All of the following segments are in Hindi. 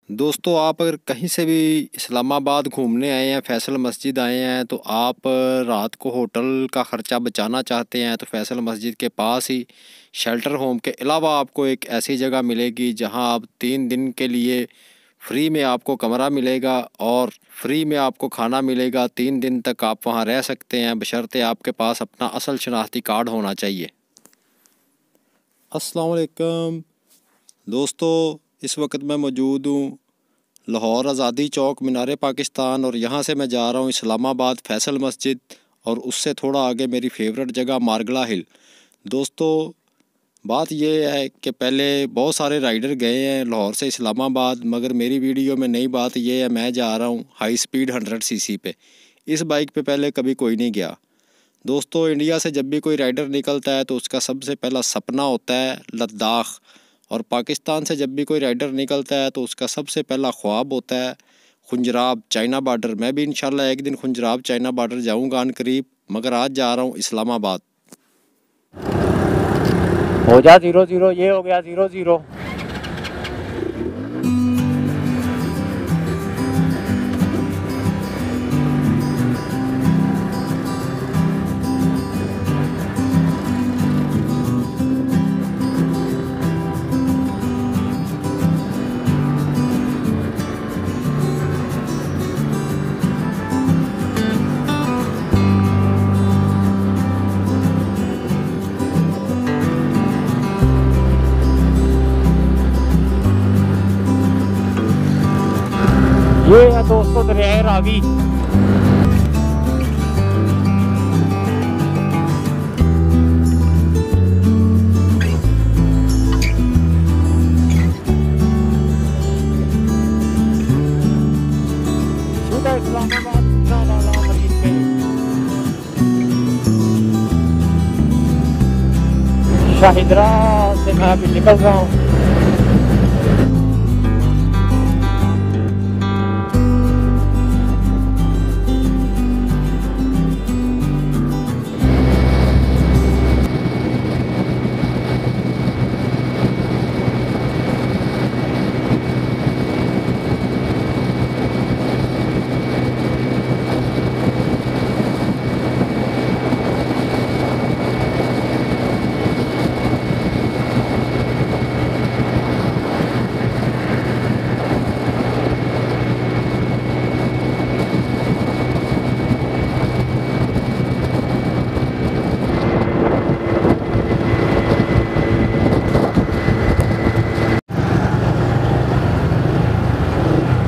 दोस्तों, आप अगर कहीं से भी इस्लामाबाद घूमने आए हैं, फैसल मस्जिद आए हैं, तो आप रात को होटल का ख़र्चा बचाना चाहते हैं तो फैसल मस्जिद के पास ही शेल्टर होम के अलावा आपको एक ऐसी जगह मिलेगी जहां आप 3 दिन के लिए फ्री में आपको कमरा मिलेगा और फ्री में आपको खाना मिलेगा। 3 दिन तक आप वहां रह सकते हैं, बशर्ते आपके पास अपना असल शनाख्ती कार्ड होना चाहिए। अस्सलाम वालेकुम दोस्तों, इस वक्त मैं मौजूद हूँ लाहौर आज़ादी चौक मीनार पाकिस्तान और यहाँ से मैं जा रहा हूँ इस्लामाबाद फैसल मस्जिद और उससे थोड़ा आगे मेरी फेवरेट जगह मारगला हिल। दोस्तों, बात ये है कि पहले बहुत सारे राइडर गए हैं लाहौर से इस्लामाबाद, मगर मेरी वीडियो में नई बात ये है, मैं जा रहा हूँ हाई स्पीड 100 सीसी पे। इस बाइक पे पहले कभी कोई नहीं गया। दोस्तों, इंडिया से जब भी कोई राइडर निकलता है तो उसका सबसे पहला सपना होता है लद्दाख, और पाकिस्तान से जब भी कोई राइडर निकलता है तो उसका सबसे पहला ख्वाब होता है खुंजराब चाइना बॉर्डर। मैं भी इंशाल्लाह एक दिन खुंजराब चाइना बॉर्डर जाऊंगा अनकरीब, मगर आज जा रहा हूँ इस्लामाबाद। हो जा 0-0, ये हो गया 0-0। ये है दोस्तों दरिया रावी। सीधा इस्लामाबाद मस्जिद पे शाहिदरा से मैं अभी निकल रहा हूँ।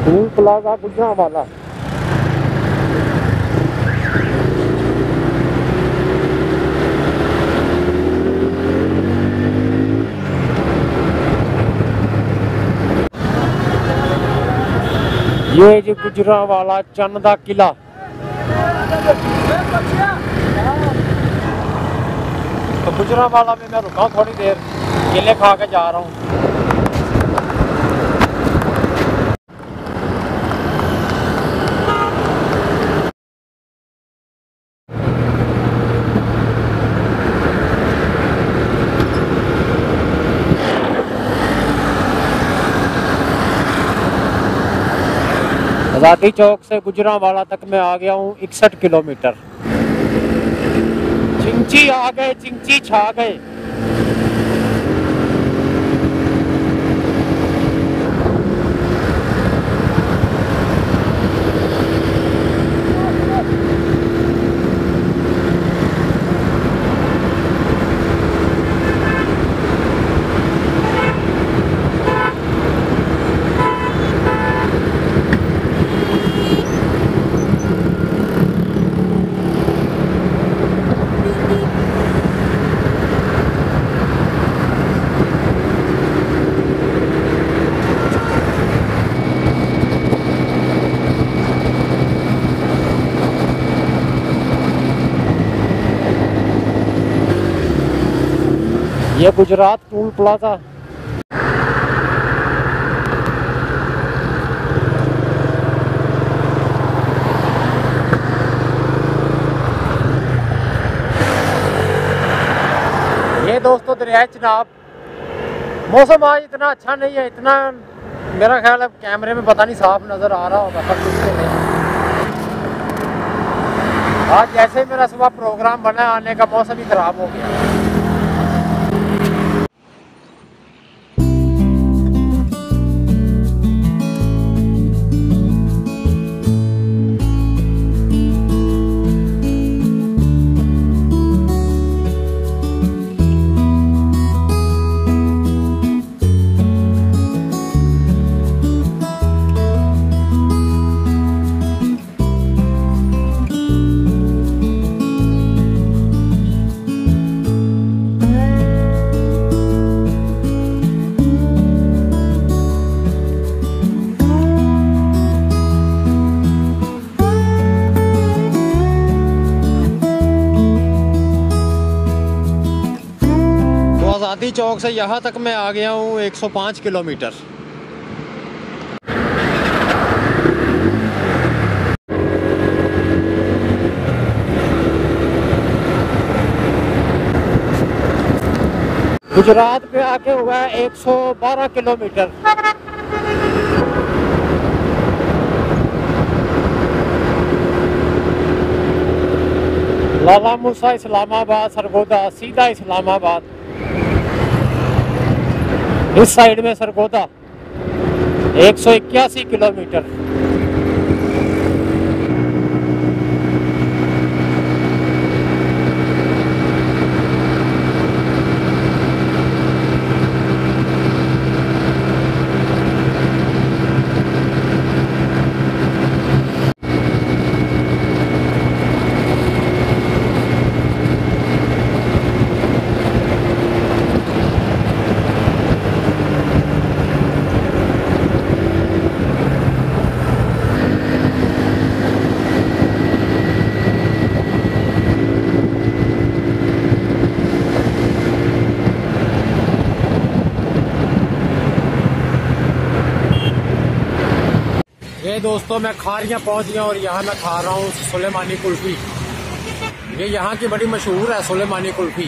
Toll plaza Gujranwala. ये जो गुजरांवाला चन्न दा किला। तो गुजरांवाला में मैं रुका थोड़ी देर, केले खा के जा रहा हूँ। आज़ादी चौक से गुजरांवाला तक मैं आ गया हूँ 61 किलोमीटर। चिंची आ गए, चिंची छा गए। ये गुजरात टूल प्लाजा। ये दोस्तों दरिया चिनाब। मौसम आज इतना अच्छा नहीं है, इतना मेरा ख्याल है कैमरे में पता नहीं साफ नज़र आ रहा होगा सब कुछ के लिए। आज जैसे ही मेरा सुबह प्रोग्राम बना आने का, मौसम ही ख़राब हो गया। आज़ादी चौक से यहाँ तक मैं आ गया हूँ 105 किलोमीटर। गुजरात पे आके हुआ है 112 किलोमीटर। लाला मूसा इस्लामाबाद सरगोदा, सीधा इस्लामाबाद। इस साइड में सरगोदा 181 किलोमीटर। ये दोस्तों मैं खारियाँ पहुंच गया और यहाँ मैं खा रहा हूँ सुलेमानी कुल्फी। ये यहाँ की बड़ी मशहूर है सुलेमानी कुल्फी।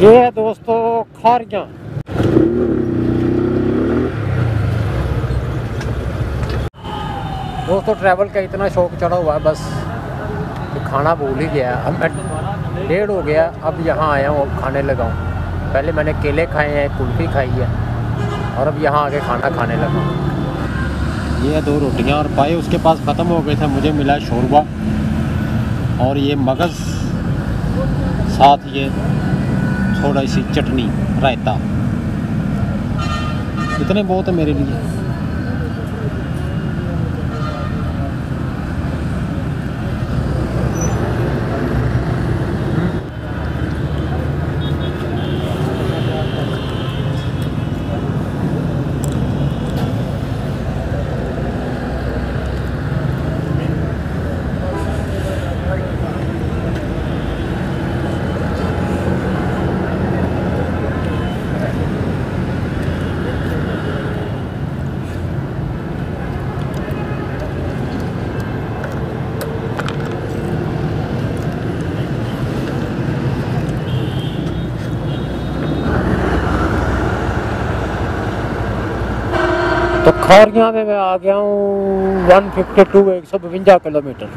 ये है दोस्तों खारियाँ। दोस्तों ट्रैवल का इतना शौक चढ़ा हुआ है बस खाना भूल ही गया। अब मैं 1:30 हो गया, अब यहाँ आया हूँ, अब खाने लगा हूँ। पहले मैंने केले खाए हैं, कुल्फ़ी खाई है और अब यहाँ आके खाना खाने लगा हूँ। ये 2 रोटियाँ और पाए उसके पास ख़त्म हो गए थे, मुझे मिला शोरबा और ये मगज़, साथ ये थोड़ी सी चटनी, रायता। इतने बहुत है मेरे लिए। तो खारियाँ में मैं आ गया हूँ 152 किलोमीटर।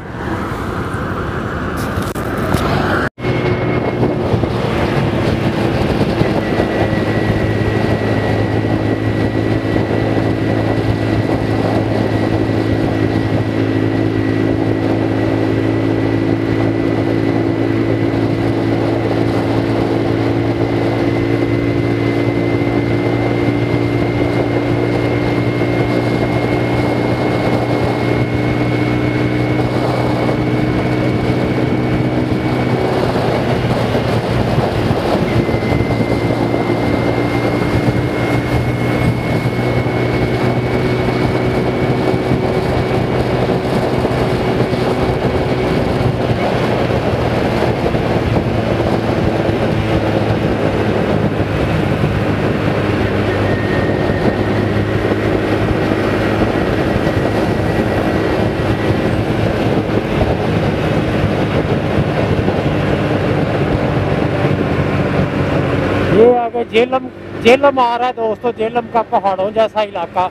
झेलम आ रहा है दोस्तों, झेलम का पहाड़ों जैसा इलाका।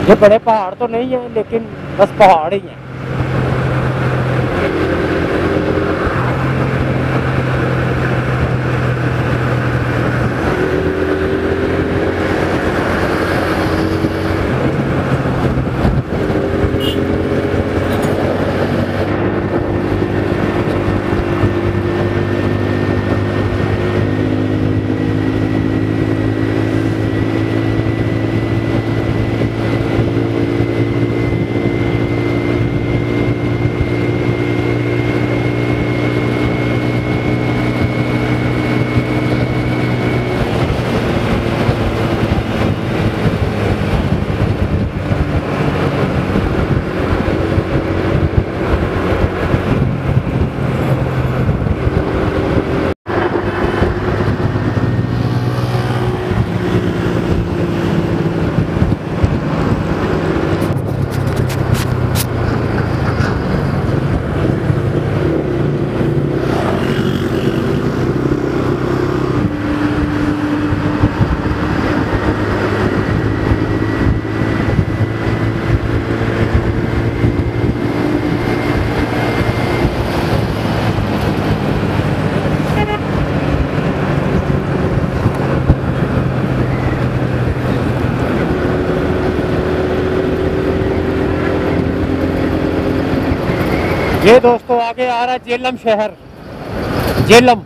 ये बड़े पहाड़ तो नहीं है लेकिन बस पहाड़ ही हैं। ये दोस्तों आगे आ रहा है झेलम शहर, झेलम।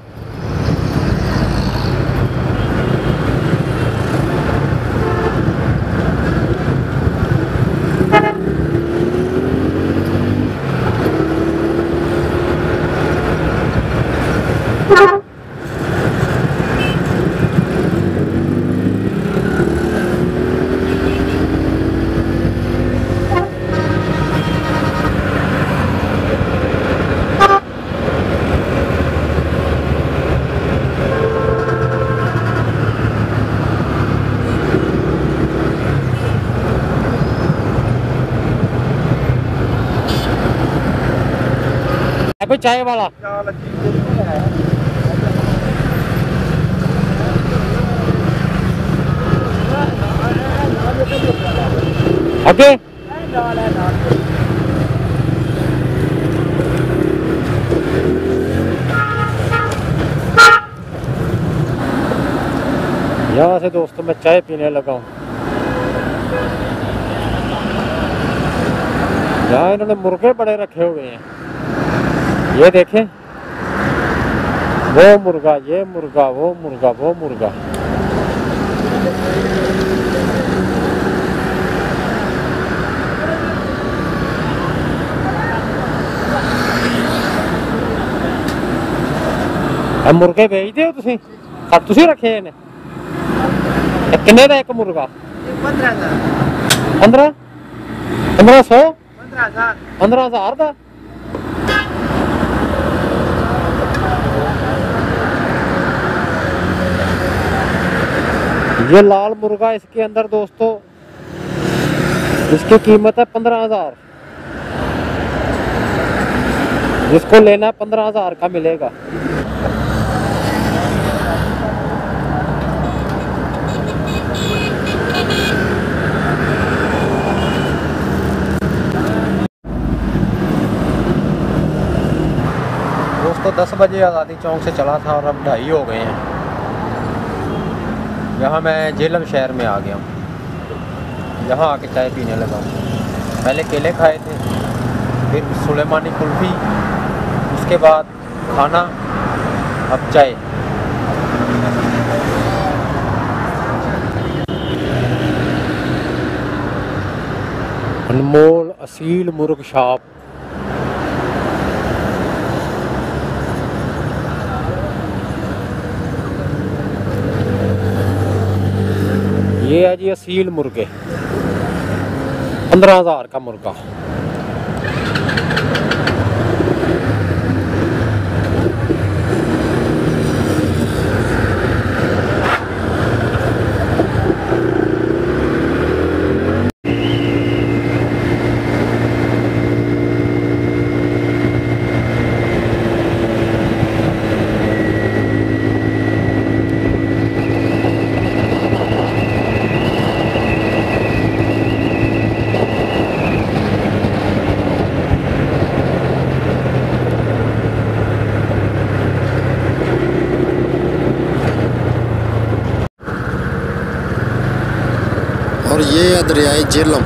कोई चाय वाला आगे यहाँ से दोस्तों मैं चाय पीने लगा हूँ। यहाँ इन्होंने मुर्गे बड़े रखे हुए हैं, ये देखें, वो मुर्गा, ये मुर्गा, वो मुर्गा, वो मुर्गा। अब मुर्गे बेचते हो तुसी? सब तुसी रखे हैं? कितने का एक मुर्गा? 15,000 1500 15,000 का। ये लाल मुर्गा इसके अंदर दोस्तों, इसकी कीमत है 15,000। जिसको लेना है 15,000 का मिलेगा। दोस्तों 10 बजे आज़ादी चौक से चला था और अब 2:30 हो गए हैं। यहाँ मैं झेलम शहर में आ गया हूँ। यहाँ आके चाय पीने लगा हूँ। पहले केले खाए थे, फिर सुलेमानी कुल्फ़ी, उसके बाद खाना, अब चाय। अनमोल असील मुर्ग शॉप। ये है जी असील मुर्गे, 15,000 का मुर्गा। दरियाए झेलम।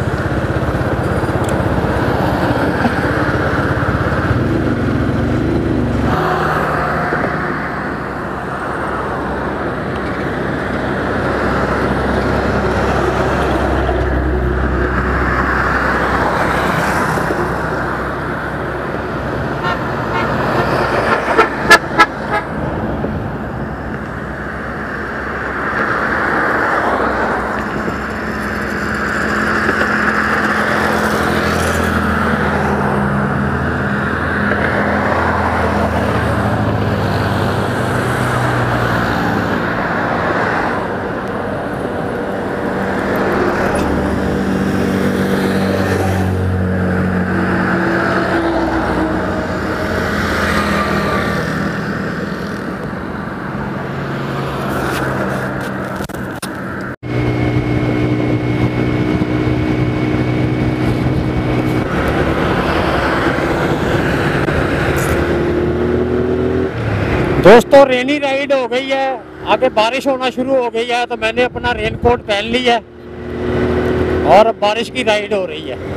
दोस्तों रेनी राइड हो गई है, आगे बारिश होना शुरू हो गई है, तो मैंने अपना रेनकोट पहन लिया है और बारिश की राइड हो रही है।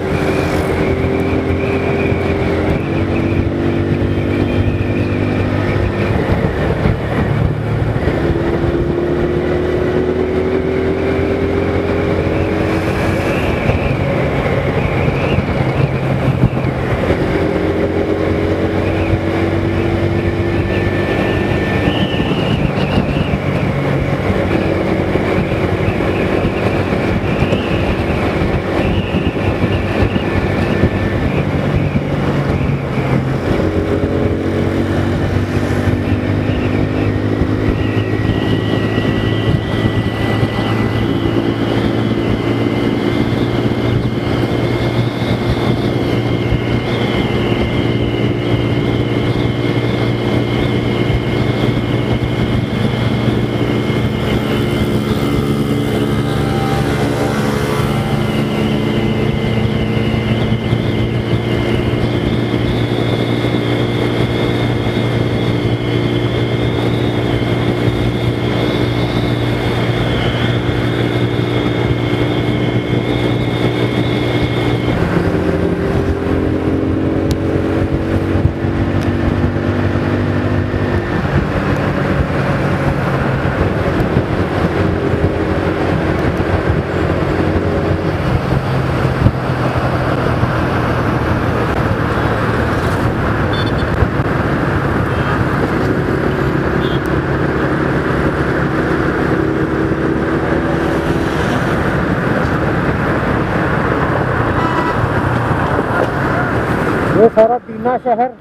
ये सारा दीना शहर,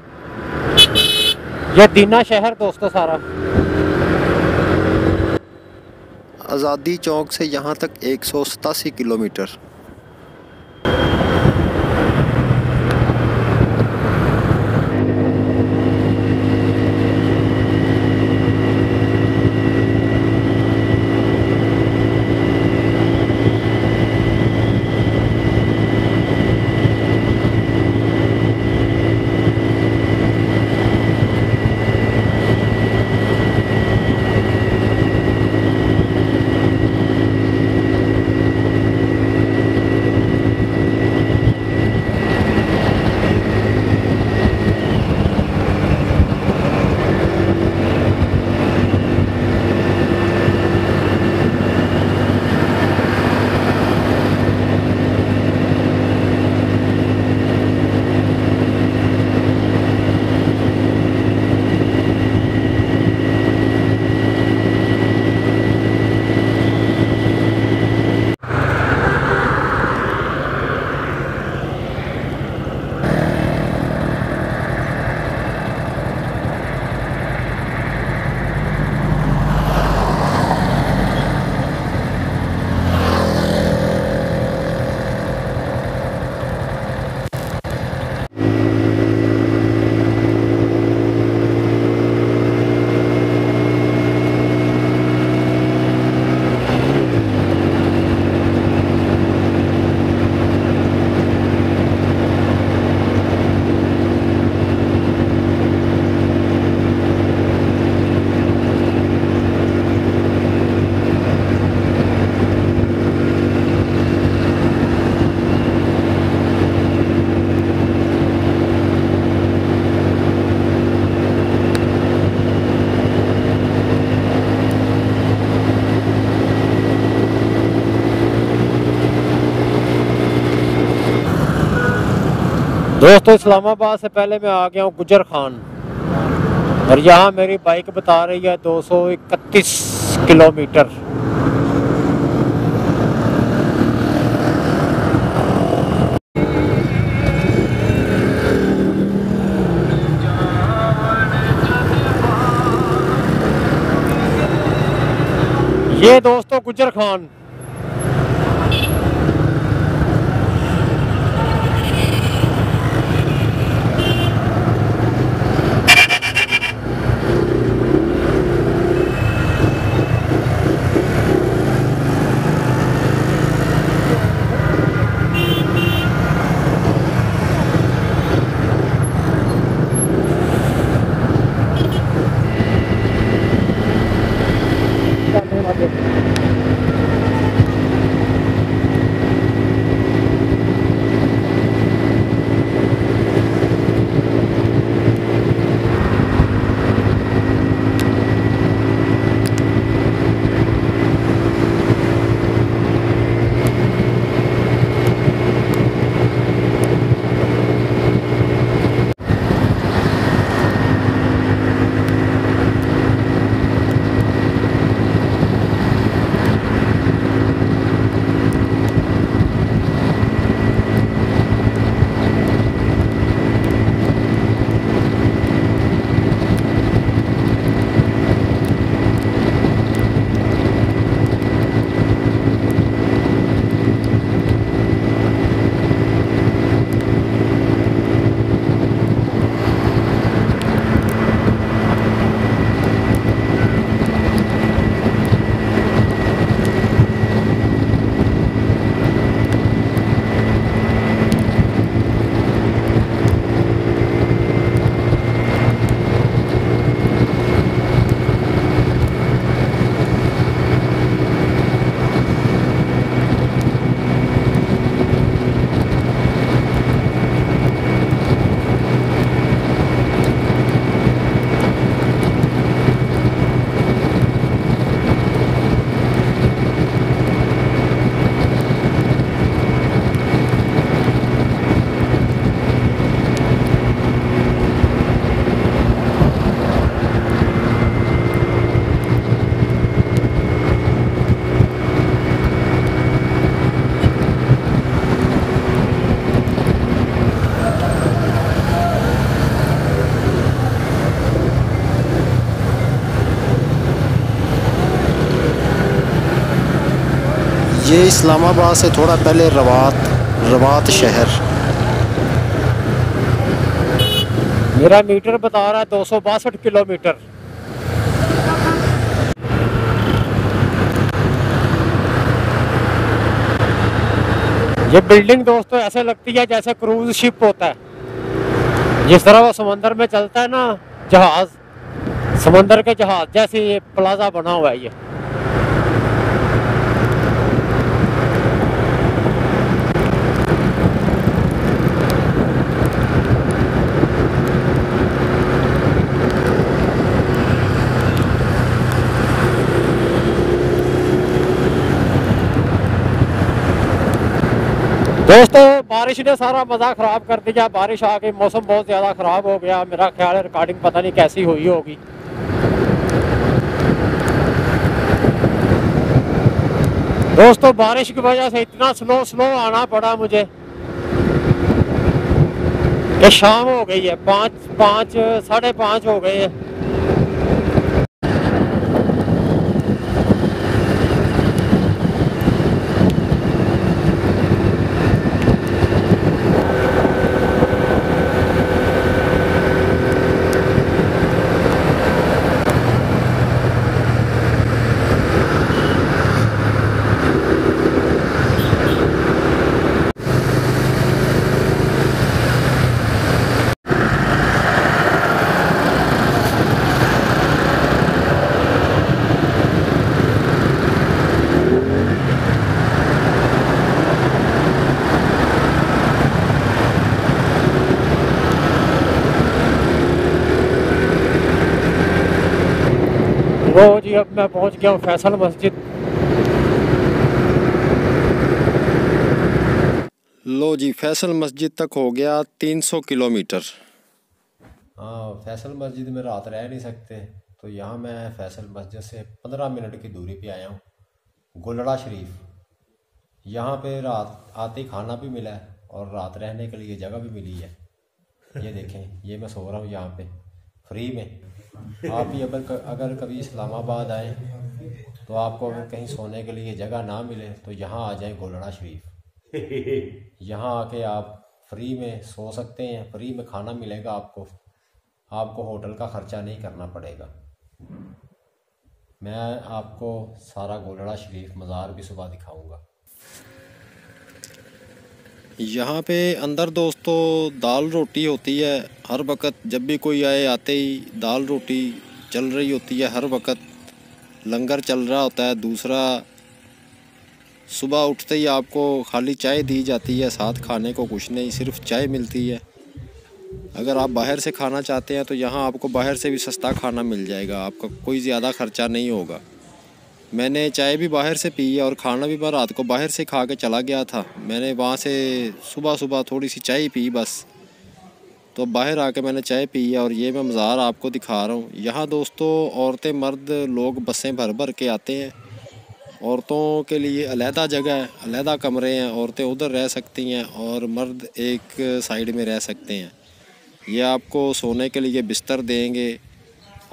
ये दीना शहर दोस्तों सारा। आज़ादी चौक से यहाँ तक 187 किलोमीटर। दोस्तों इस्लामाबाद से पहले मैं आ गया हूँ गुजर खान, और यहाँ मेरी बाइक बता रही है 231 किलोमीटर। ये दोस्तों गुजर खान। ये इस्लामाबाद से थोड़ा पहले रवात शहर। मेरा मीटर बता रहा है 262 किलोमीटर। ये बिल्डिंग दोस्तों ऐसे लगती है जैसे क्रूज शिप होता है, जिस तरह वो समंदर में चलता है ना जहाज, समंदर के जहाज जैसे ये प्लाजा बना हुआ है ये। दोस्तों बारिश ने सारा मज़ा ख़राब कर दिया। बारिश आ गई, मौसम बहुत ज़्यादा ख़राब हो गया। मेरा ख्याल है रिकॉर्डिंग पता नहीं कैसी हुई होगी। दोस्तों बारिश की वजह से इतना स्लो आना पड़ा मुझे कि शाम हो गई है, 5 साढ़े 5 हो गए हैं। वो जी अब मैं पहुंच गया हूँ फैसल मस्जिद। लो जी, फैसल मस्जिद तक हो गया 300 किलोमीटर। हाँ, फैसल मस्जिद में रात रह नहीं सकते, तो यहाँ मैं फैसल मस्जिद से 15 मिनट की दूरी पे आया हूँ, गोलड़ा शरीफ। यहाँ पे रात आते ही खाना भी मिला है और रात रहने के लिए जगह भी मिली है। ये देखें, ये मैं सो रहा हूँ यहाँ पे फ्री में। आप भी अगर कभी इस्लामाबाद आए तो आपको अगर कहीं सोने के लिए जगह ना मिले तो यहाँ आ जाएं गोलड़ा शरीफ। यहाँ आके आप फ्री में सो सकते हैं, फ्री में खाना मिलेगा आपको होटल का ख़र्चा नहीं करना पड़ेगा। मैं आपको सारा गोलड़ा शरीफ मज़ार भी सुबह दिखाऊंगा। यहाँ पे अंदर दोस्तों दाल रोटी होती है हर वक्त, जब भी कोई आए आते ही दाल रोटी चल रही होती है, हर वक्त लंगर चल रहा होता है। दूसरा, सुबह उठते ही आपको खाली चाय दी जाती है, साथ खाने को कुछ नहीं, सिर्फ चाय मिलती है। अगर आप बाहर से खाना चाहते हैं तो यहाँ आपको बाहर से भी सस्ता खाना मिल जाएगा, आपका कोई ज़्यादा ख़र्चा नहीं होगा। मैंने चाय भी बाहर से पी है और खाना भी मैं रात को बाहर से खा के चला गया था। मैंने वहाँ से सुबह सुबह थोड़ी सी चाय पी बस, तो बाहर आके मैंने चाय पी है और ये मैं मज़ार आपको दिखा रहा हूँ। यहाँ दोस्तों औरतें मर्द लोग बसें भर भर के आते हैं। औरतों के लिए अलहदा जगह है, अलहदा कमरे हैं, औरतें उधर रह सकती हैं और मर्द एक साइड में रह सकते हैं। ये आपको सोने के लिए बिस्तर देंगे,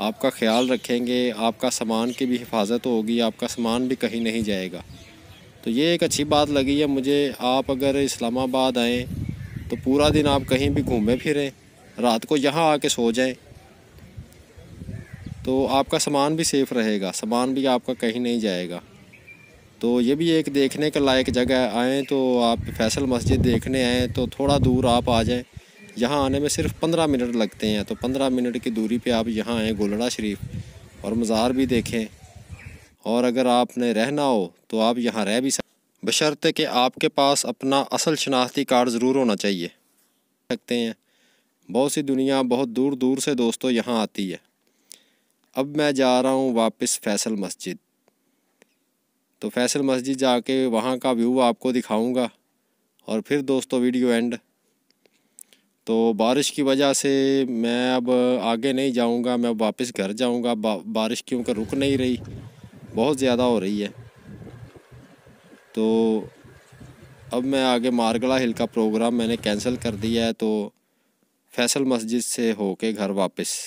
आपका ख्याल रखेंगे, आपका सामान की भी हिफाजत होगी, आपका सामान भी कहीं नहीं जाएगा। तो ये एक अच्छी बात लगी है मुझे। आप अगर इस्लामाबाद आएँ तो पूरा दिन आप कहीं भी घूमें फिरें, रात को यहाँ आके सो जाएं, तो आपका सामान भी सेफ़ रहेगा, सामान भी आपका कहीं नहीं जाएगा। तो ये भी एक देखने के लायक जगह है। आएँ तो आप फैसल मस्जिद देखने आएँ तो थोड़ा दूर आप आ जाएं। यहाँ आने में सिर्फ 15 मिनट लगते हैं, तो 15 मिनट की दूरी पे आप यहाँ आएँ गोलड़ा शरीफ और मज़ार भी देखें। और अगर आपने रहना हो तो आप यहाँ रह भी बशर्ते कि आपके पास अपना असल शनाख्ती कार्ड ज़रूर होना चाहिए। सकते हैं, बहुत सी दुनिया बहुत दूर दूर से दोस्तों यहाँ आती है। अब मैं जा रहा हूँ वापस फैसल मस्जिद, तो फैसल मस्जिद जाके वहाँ का व्यू आपको दिखाऊंगा और फिर दोस्तों वीडियो एंड। तो बारिश की वजह से मैं अब आगे नहीं जाऊंगा, मैं वापस घर जाऊंगा। बारिश क्योंकि रुक नहीं रही, बहुत ज़्यादा हो रही है। तो अब मैं आगे मारगला हिल का प्रोग्राम मैंने कैंसिल कर दिया है, तो फैसल मस्जिद से होके घर वापस।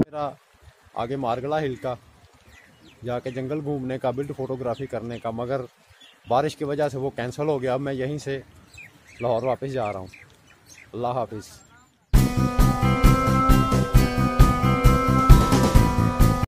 मेरा आगे मारगला हिल का जाके जंगल घूमने का, बिल्ड फोटोग्राफी करने का, मगर बारिश की वजह से वो कैंसिल हो गया। अब मैं यहीं से लाहौर वापस जा रहा हूँ। अल्लाह हाफिज़।